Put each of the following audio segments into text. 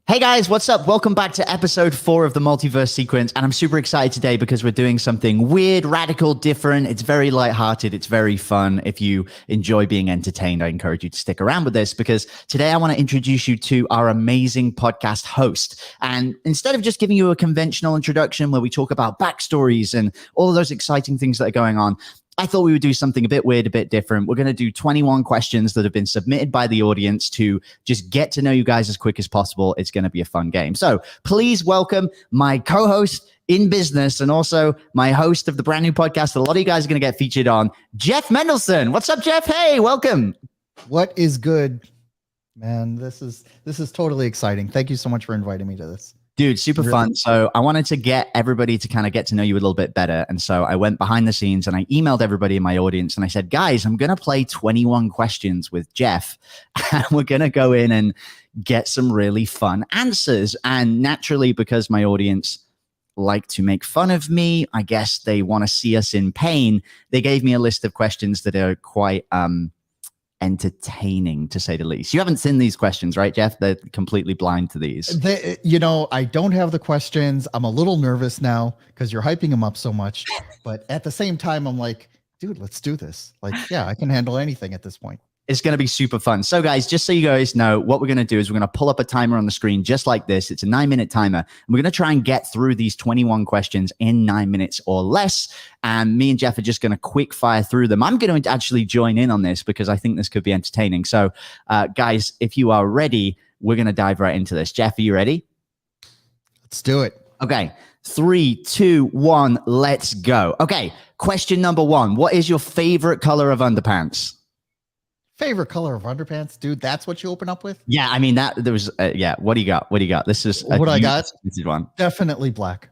Hey guys, what's up? Welcome back to episode 4 of the Multiverse Sequence. And I'm super excited today because we're doing something weird, radical, different. It's very lighthearted. It's very fun. If you enjoy being entertained, I encourage you to stick around with this because today I want to introduce you to our amazing podcast host. And instead of just giving you a conventional introduction where we talk about backstories and all of those exciting things that are going on, I thought we would do something a bit weird, a bit different. We're going to do 21 questions that have been submitted by the audience to just get to know you guys as quick as possible. It's going to be a fun game. So please welcome my co-host in business and also my host of the brand new podcast that a lot of you guys are going to get featured on, Jeff Mendelson. What's up, Jeff? Hey, welcome. What is good, man? This is totally exciting. Thank you so much for inviting me to this. Dude, super fun. So I wanted to get everybody to kind of get to know you a little bit better. And so I went behind the scenes and I emailed everybody in my audience and I said, guys, I'm going to play 21 questions with Jeff. And we're going to go in and get some really fun answers. And naturally, because my audience like to make fun of me, I guess they want to see us in pain. They gave me a list of questions that are quite entertaining, to say the least. You haven't seen these questions, right, Jeff? They're completely blind to these. I don't have the questions. I'm a little nervous now because you're hyping them up so much. But at the same time, I'm like, dude, let's do this. Like, yeah, I can handle anything at this point. It's going to be super fun. So guys, just so you guys know, what we're going to do is we're going to pull up a timer on the screen just like this. It's a 9-minute timer. And we're going to try and get through these 21 questions in 9 minutes or less. And me and Jeff are just going to quick fire through them. I'm going to actually join in on this because I think this could be entertaining. So guys, if you are ready, we're going to dive right into this. Jeff, are you ready? Let's do it. Okay. 3, 2, 1, let's go. Okay. Question number 1. What is your favorite color of underpants? Favorite color of underpants, dude? That's what you open up with? Yeah, I mean that there was. Yeah, what do you got? What do you got? This is what I got. This is one. Definitely black.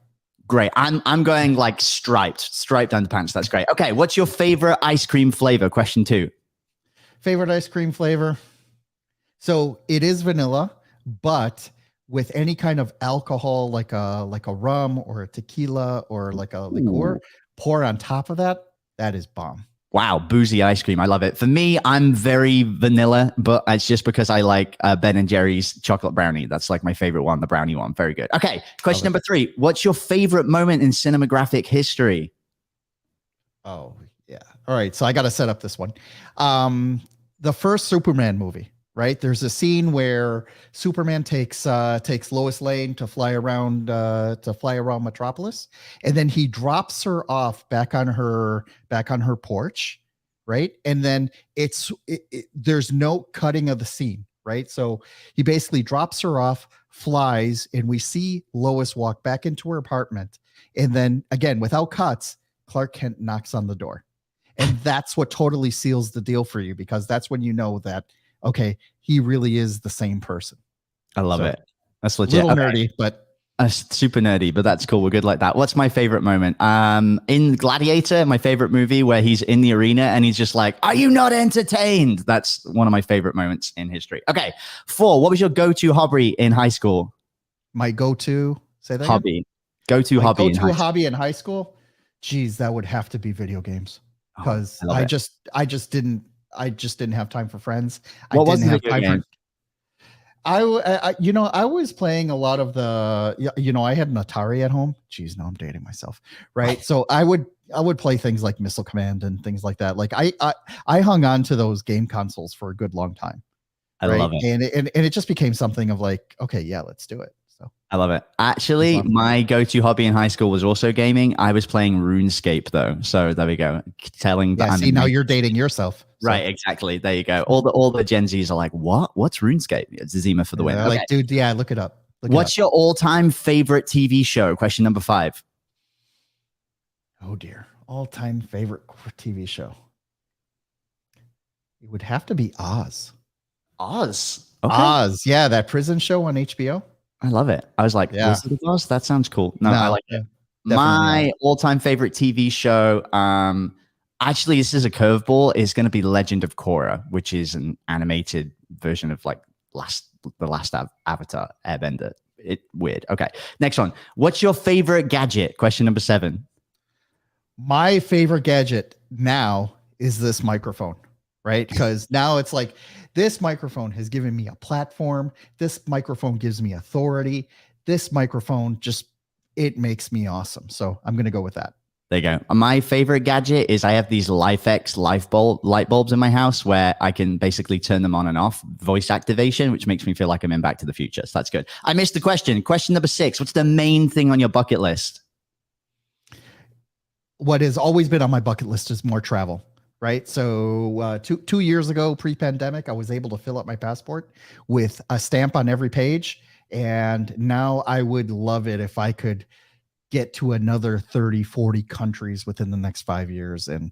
Great. I'm going like striped underpants. That's great. Okay, what's your favorite ice cream flavor? Question 2. Favorite ice cream flavor. So it is vanilla, but with any kind of alcohol, like a rum or a tequila or like a liqueur, pour on top of that. That is bomb. Wow, boozy ice cream. I love it. For me, I'm very vanilla, but it's just because I like Ben and Jerry's chocolate brownie. That's like my favorite one, the brownie one. Very good. Okay, question number 3. What's your favorite moment in Cinemagraphic history? Oh, yeah. All right, so I got to set up this one. The first Superman movie, right? There's a scene where Superman takes Lois Lane to fly around Metropolis, and then he drops her off back on her porch, right? And then there's no cutting of the scene, right? So he basically drops her off, flies, and we see Lois walk back into her apartment, and then again without cuts, Clark Kent knocks on the door, and that's what totally seals the deal for you because that's when you know that. Okay, he really is the same person. I love it. That's legit. A little nerdy, but super nerdy, but that's cool. We're good like that. What's my favorite moment? In Gladiator, my favorite movie, where he's in the arena and he's just like, "Are you not entertained?" That's one of my favorite moments in history. Okay, 4. What was your go-to hobby in high school? My go-to hobby. Again? Go-to hobby. Hobby in high school. Geez, that would have to be video games because I just didn't have time for friends. What was the video game? I was playing a lot of I had an Atari at home. Jeez, now I'm dating myself, right? So I would play things like Missile Command and things like that. Like I hung on to those game consoles for a good long time. I love it. And it just became something of like, okay, yeah, let's do it. So I love it. Actually, my go-to hobby in high school was also gaming. I was playing RuneScape though. So there we go. Now you're dating yourself. So. Right, exactly. There you go. All the Gen Zs are like, what? What's RuneScape? It's Zima for the win. Like, dude, yeah, look it up. What's your all-time favorite TV show? Question number 5. Oh dear. All-time favorite TV show. It would have to be Oz. Oz. Okay. Oz. Yeah, that prison show on HBO. I love it. I was like, Wizard of Oz? That sounds cool. No, I like it. My all-time favorite TV show, actually, this is a curveball, is going to be Legend of Korra, which is an animated version of like the last Avatar Airbender. Weird. Okay, next one. What's your favorite gadget? Question number 7. My favorite gadget now is this microphone. right? Because now it's like this microphone has given me a platform. This microphone gives me authority. This microphone just, it makes me awesome. So I'm going to go with that. There you go. My favorite gadget is I have these LifeX light bulbs in my house where I can basically turn them on and off, voice activation, which makes me feel like I'm in Back to the Future. So that's good. I missed the question. Question number 6. What's the main thing on your bucket list? What has always been on my bucket list is more travel, right? So 2 years ago, pre-pandemic, I was able to fill up my passport with a stamp on every page. And now I would love it if I could get to another 30, 40 countries within the next 5 years and,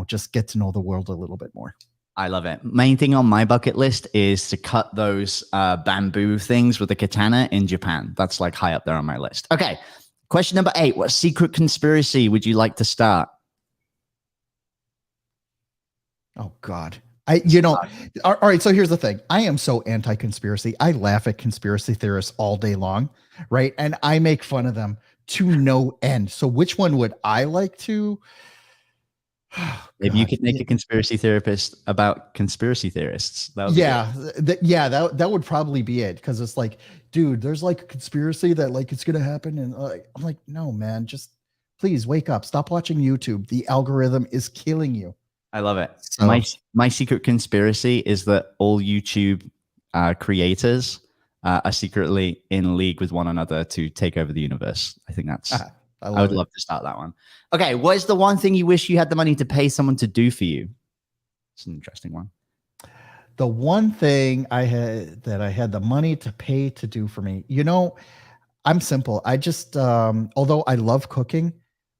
just get to know the world a little bit more. I love it. Main thing on my bucket list is to cut those bamboo things with a katana in Japan. That's like high up there on my list. Okay. Question number 8. What secret conspiracy would you like to start? Oh God. All right. So here's the thing. I am so anti-conspiracy. I laugh at conspiracy theorists all day long. Right. And I make fun of them to no end. So which one would I like to? If you could make a conspiracy theorist about conspiracy theorists. That would probably be it. Cause it's like, dude, there's like a conspiracy that like it's going to happen. And I'm like, no, man, just please wake up. Stop watching YouTube. The algorithm is killing you. I love it. So, my secret conspiracy is that all YouTube creators are secretly in league with one another to take over the universe. I think that's, I would love to start that one. Okay. What is the one thing you wish you had the money to pay someone to do for you? It's an interesting one. The one thing I had the money to pay to do for me, I'm simple. I just, although I love cooking,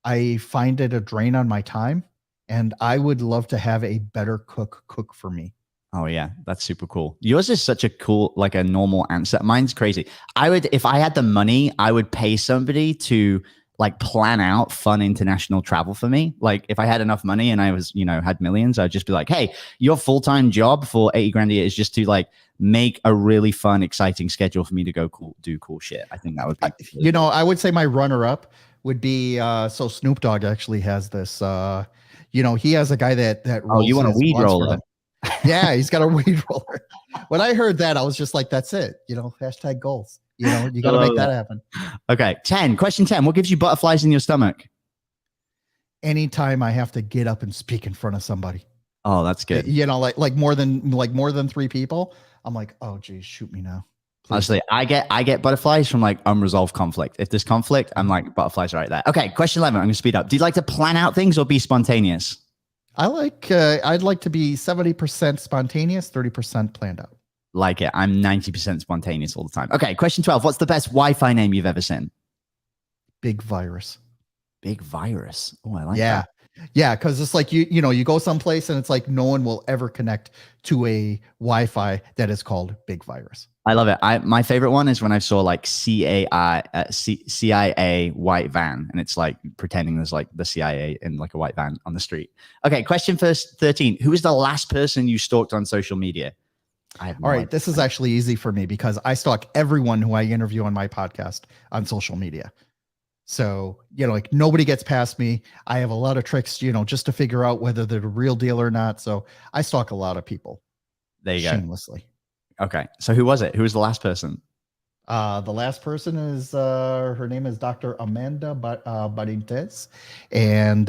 I find it a drain on my time. And I would love to have a better cook for me. Oh yeah, that's super cool. Yours is such a cool, like a normal answer. Mine's crazy. If I had the money, I would pay somebody to like plan out fun international travel for me. Like if I had enough money and I was, had millions, I'd just be like, hey, your full-time job for 80 grand a year is just to like make a really fun, exciting schedule for me to go do cool shit. I think that would be, really cool. I would say my runner-up would be, so Snoop Dogg actually has this, he has a guy that rolls. Oh, you want a weed roller? Yeah, he's got a weed roller. When I heard that, I was just like, that's it. Hashtag goals. You got to make that happen. Okay. Question 10. What gives you butterflies in your stomach? Anytime I have to get up and speak in front of somebody. Oh, that's good. Like more than 3 people. I'm like, oh geez, shoot me now. Please. Honestly, I get butterflies from like unresolved conflict. If there's conflict, I'm like, butterflies right there. Okay, question 11. I'm going to speed up. Do you like to plan out things or be spontaneous? I'd like to be 70% spontaneous, 30% planned out. Like it. I'm 90% spontaneous all the time. Okay, question 12. What's the best Wi-Fi name you've ever seen? Big Virus. Big Virus. Oh, I like that. Yeah, because it's like you go someplace and it's like no one will ever connect to a Wi-Fi that is called Big Virus. I love it. My favorite one is when I saw like CIA white van, and it's like pretending there's like the CIA in like a white van on the street. Okay, question first 13. Who is the last person you stalked on social media? All right, this is actually easy for me because I stalk everyone who I interview on my podcast on social media. So, like nobody gets past me. I have a lot of tricks, just to figure out whether they're the real deal or not. So I stalk a lot of people. There you go. Shamelessly. Okay. So who was it? Who was the last person? The last person is, her name is Dr. Amanda Barintez. And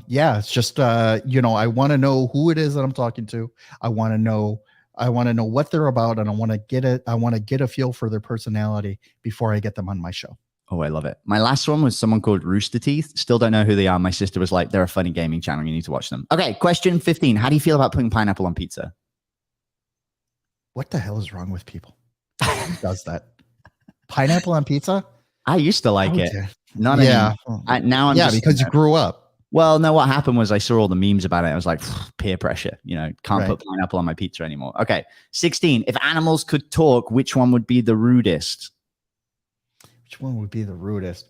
it's just, I want to know who it is that I'm talking to. I want to know what they're about. And I want to get a feel for their personality before I get them on my show. Oh, I love it. My last one was someone called Rooster Teeth. Still don't know who they are. My sister was like, they're a funny gaming channel. You need to watch them. Okay. Question 15. How do you feel about putting pineapple on pizza? What the hell is wrong with people? Who does that? Pineapple on pizza? I used to like it. Not yeah. Now I'm just, because you grew up. Well, no, what happened was I saw all the memes about it. I was like, peer pressure, can't put pineapple on my pizza anymore. Okay. 16. If animals could talk, which one would be the rudest? Which one would be the rudest?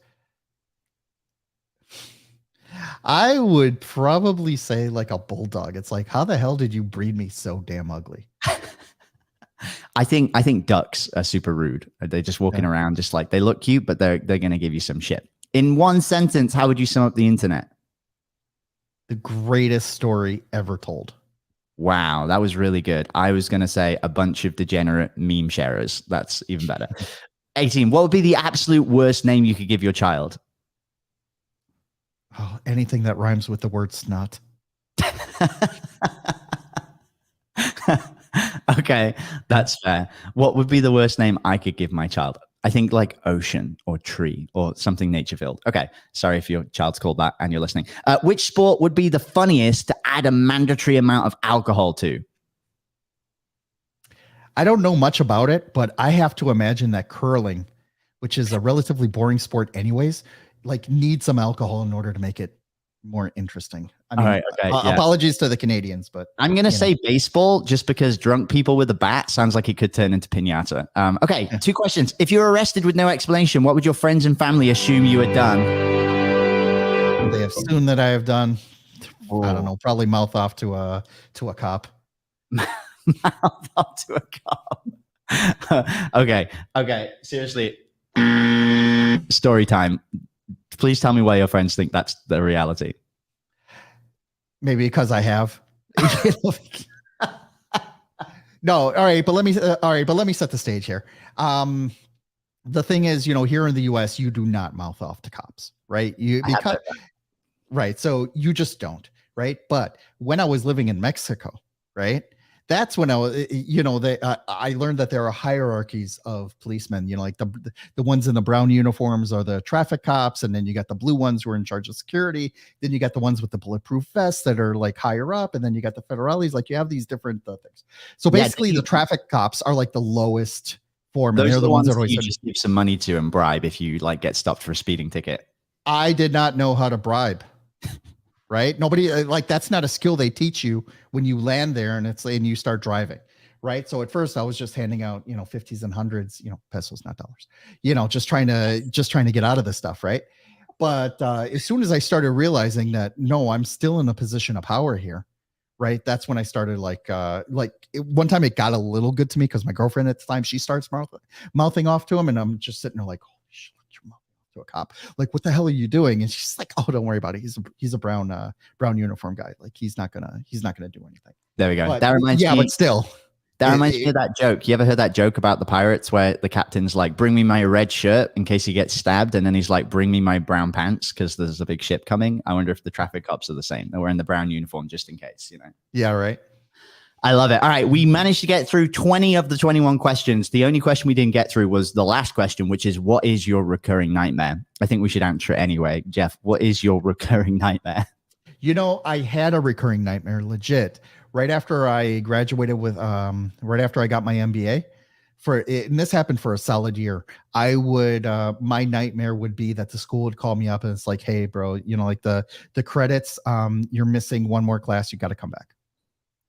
I would probably say like a bulldog. It's like, how the hell did you breed me so damn ugly? I think ducks are super rude. They're just walking around, just like they look cute, but they're going to give you some shit. In one sentence, how would you sum up the internet? The greatest story ever told. Wow, that was really good. I was going to say a bunch of degenerate meme sharers. That's even better. 18. What would be the absolute worst name you could give your child? Oh, anything that rhymes with the word snot. Okay, that's fair. What would be the worst name I could give my child? I think like ocean or tree or something nature filled. Okay, sorry if your child's called that and you're listening. Which sport would be the funniest to add a mandatory amount of alcohol to? I don't know much about it, but I have to imagine that curling, which is a relatively boring sport anyways, like needs some alcohol in order to make it more interesting. I All mean, right, okay, yeah. apologies to the Canadians, but I'm going to say baseball just because drunk people with a bat sounds like it could turn into piñata. Okay, 2 questions. If you were arrested with no explanation, what would your friends and family assume you had done? They have assumed that I have done, I don't Oh. know, probably mouth off to a cop. Mouth up to a cop. Okay. Seriously. Story time. Please tell me why your friends think that's the reality. Maybe because I have. No, all right, but let me set the stage here. The thing is, here in the US, you do not mouth off to cops, right? Right. So you just don't, right? But when I was living in Mexico, right? That's when I was, I learned that there are hierarchies of policemen, like the ones in the brown uniforms are the traffic cops. And then you got the blue ones who are in charge of security. Then you got the ones with the bulletproof vests that are like higher up. And then you got the federales, like you have these different things. So basically the traffic cops are like the lowest form. Those and they're are the ones that you always just give some money to and bribe if you like get stopped for a speeding ticket. I did not know how to bribe. Right? Nobody like that's not a skill they teach you when you land there and you start driving. Right. So at first I was just handing out, 50s and hundreds, pesos, not dollars, just trying to get out of this stuff. Right. But as soon as I started realizing that, no, I'm still in a position of power here. Right. That's when I started one time it got a little good to me because my girlfriend at the time, she starts mouthing off to him. And I'm just sitting there like, holy shit, your mouth to a cop, like, what the hell are you doing? And she's like, oh, don't worry about it, he's a brown uniform guy, like he's not gonna do anything. There we go. But, That reminds me. but still, that reminds me of that joke. You ever heard that joke about the pirates where the captain's like, bring me my red shirt in case he gets stabbed, and then he's like, bring me my brown pants because there's a big ship coming? I wonder if the traffic cops are the same. They're wearing the brown uniform just in case. Yeah, right. I love it. All right. We managed to get through 20 of the 21 questions. The only question we didn't get through was the last question, which is, what is your recurring nightmare? I think we should answer it anyway. Jeff, what is your recurring nightmare? I had a recurring nightmare, legit. Right after I graduated right after I got my MBA, and this happened for a solid year, I would, my nightmare would be that the school would call me up and it's like, hey, bro, like the credits, you're missing one more class, you got to come back.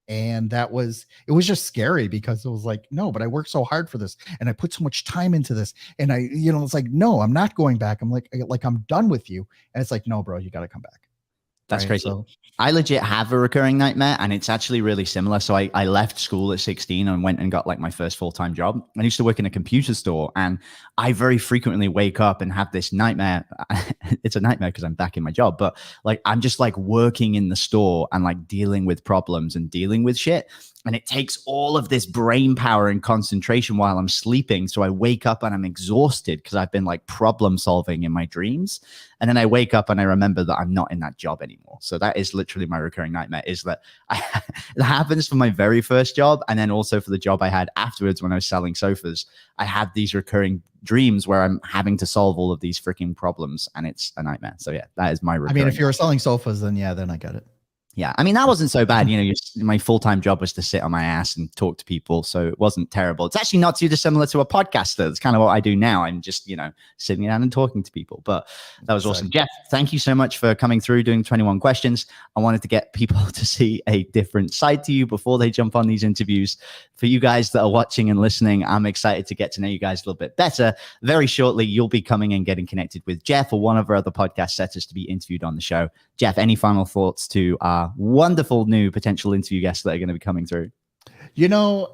And it was just scary because it was like, no, but I worked so hard for this and I put so much time into this. And it's like, no, I'm not going back. I'm like, I'm done with you. And it's like, no, bro, you got to come back. That's crazy. So, I legit have a recurring nightmare, and it's actually really similar. So I left school at 16 and went and got like my first full-time job. I used to work in a computer store, and I very frequently wake up and have this nightmare. It's a nightmare because I'm back in my job, but like I'm just like working in the store and like dealing with problems and dealing with shit. And it takes all of this brain power and concentration while I'm sleeping. So I wake up and I'm exhausted because I've been like problem solving in my dreams. And then I wake up and I remember that I'm not in that job anymore. So that is literally my recurring nightmare, is that it happens for my very first job. And then also for the job I had afterwards when I was selling sofas. I had these recurring dreams where I'm having to solve all of these freaking problems, and it's a nightmare. So yeah, that is my recurring. I mean, if you're selling sofas, then I get it. Yeah, I mean, that wasn't so bad. My full-time job was to sit on my ass and talk to people, so it wasn't terrible. It's actually not too dissimilar to a podcaster. It's kind of what I do now. I'm just, sitting down and talking to people. But that was awesome. Jeff, thank you so much for coming through, doing 21 questions. I wanted to get people to see a different side to you before they jump on these interviews. For you guys that are watching and listening, I'm excited to get to know you guys a little bit better. Very shortly, you'll be coming and getting connected with Jeff or one of our other podcast setters to be interviewed on the show. Jeff, any final thoughts to our wonderful new potential interview guests that are going to be coming through?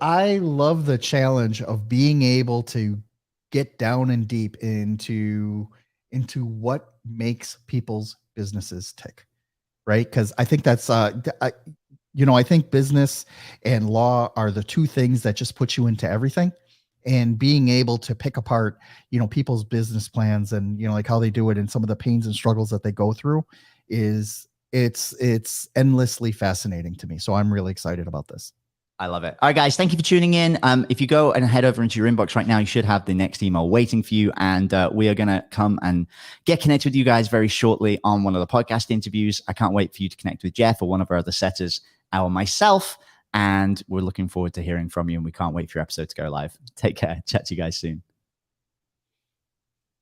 I love the challenge of being able to get down and deep into what makes people's businesses tick, right? Because I think that's I think business and law are the two things that just put you into everything. And being able to pick apart, people's business plans and, like how they do it and some of the pains and struggles that they go through it's endlessly fascinating to me. So I'm really excited about this. I love it. All right, guys, thank you for tuning in. If you go and head over into your inbox right now, you should have the next email waiting for you. And we are going to come and get connected with you guys very shortly on one of the podcast interviews. I can't wait for you to connect with Jeff or one of our other setters or myself. And we're looking forward to hearing from you. And we can't wait for your episode to go live. Take care. Chat to you guys soon.